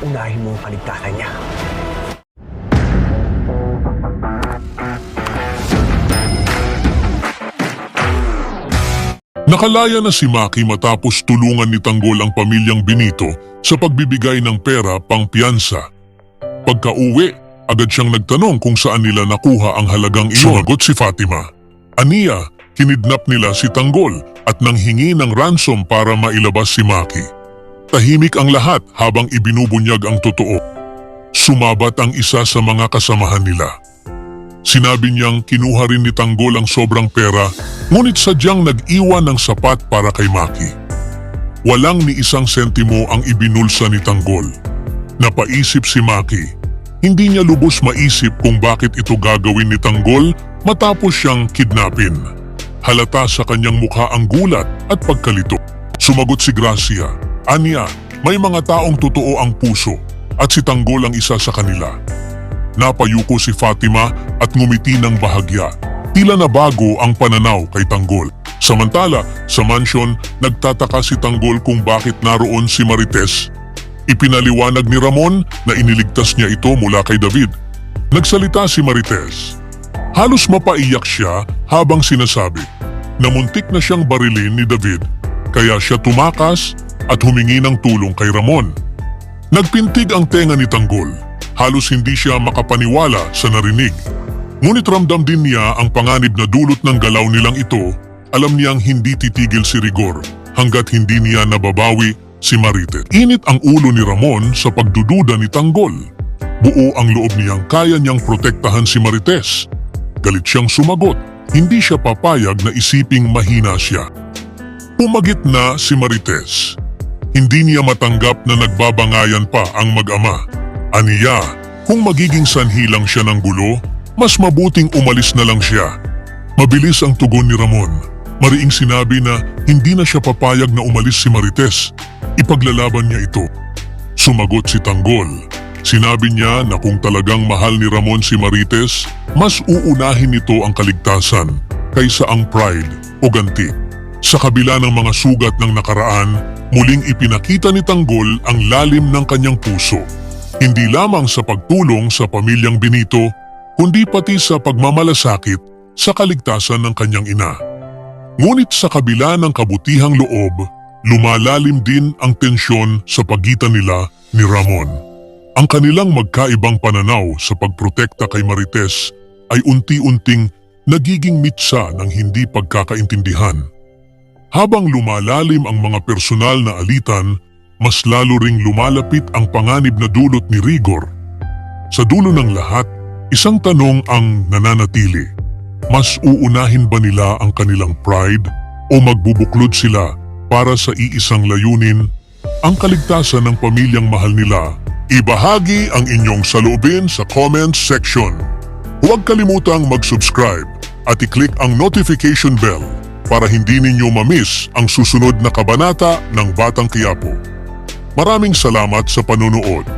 unahin mo ang kaligtasan niya. Nakalaya na si Maki matapos tulungan ni Tanggol ang pamilyang Benito sa pagbibigay ng pera pang piyansa. Pagka-uwi, agad siyang nagtanong kung saan nila nakuha ang halagang iyon. Sumagot si Fatima. Aniya, kinidnap nila si Tanggol at nanghingi ng ransom para mailabas si Maki. Tahimik ang lahat habang ibinubunyag ang totoo. Sumabat ang isa sa mga kasamahan nila. Sinabi niyang kinuha rin ni Tanggol ang sobrang pera, ngunit sadyang nag-iwan ng sapat para kay Maki. Walang ni isang sentimo ang ibinulsa ni Tanggol. Napaisip si Maki. Hindi niya lubos maisip kung bakit ito gagawin ni Tanggol matapos siyang kidnapin. Halata sa kanyang mukha ang gulat at pagkalito. Sumagot si Gracia. Anya, may mga taong totoo ang puso at si Tanggol ang isa sa kanila. Napayuko si Fatima at ngumiti ng bahagya. Tila na bago ang pananaw kay Tanggol. Samantala, sa mansyon, nagtataka si Tanggol kung bakit naroon si Marites. Ipinaliwanag ni Ramon na iniligtas niya ito mula kay David. Nagsalita si Marites. Halos mapaiyak siya habang sinasabi na muntik na siyang barilin ni David, kaya siya tumakas at humingi ng tulong kay Ramon. Nagpintig ang tenga ni Tanggol. Halos hindi siya makapaniwala sa narinig. Ngunit ramdam din niya ang panganib na dulot ng galaw nilang ito. Alam niyang hindi titigil si Rigor hanggat hindi niya nababawi si Marites. Init ang ulo ni Ramon sa pagdududa ni Tanggol. Buo ang loob niyang kaya niyang protektahan si Marites. Galit siyang sumagot. Hindi siya papayag na isiping mahina siya. Pumagit na si Marites. Hindi niya matanggap na nagbabangayan pa ang mag-ama. Aniya, kung magiging sanhi lang siya ng gulo, mas mabuting umalis na lang siya. Mabilis ang tugon ni Ramon. Mariing sinabi na hindi na siya papayag na umalis si Marites. Ipaglalaban niya ito. Sumagot si Tanggol. Sinabi niya na kung talagang mahal ni Ramon si Marites, mas uunahin nito ang kaligtasan kaysa ang pride o ganti. Sa kabila ng mga sugat ng nakaraan, muling ipinakita ni Tanggol ang lalim ng kanyang puso. Hindi lamang sa pagtulong sa pamilyang Benito, kundi pati sa pagmamalasakit sa kaligtasan ng kanyang ina. Ngunit sa kabila ng kabutihang loob, lumalalim din ang tensyon sa pagitan nila ni Ramon. Ang kanilang magkaibang pananaw sa pagprotekta kay Marites ay unti-unting nagiging mitsa ng hindi pagkakaintindihan. Habang lumalalim ang mga personal na alitan, mas lalo ring lumalapit ang panganib na dulot ni Rigor. Sa dulo ng lahat, isang tanong ang nananatili. Mas uunahin ba nila ang kanilang pride o magbubuklod sila para sa iisang layunin, ang kaligtasan ng pamilyang mahal nila? Ibahagi ang inyong saloobin sa comments section. Huwag kalimutang mag-subscribe at i-click ang notification bell para hindi ninyo ma-miss ang susunod na kabanata ng Batang Quiapo. Maraming salamat sa panunood.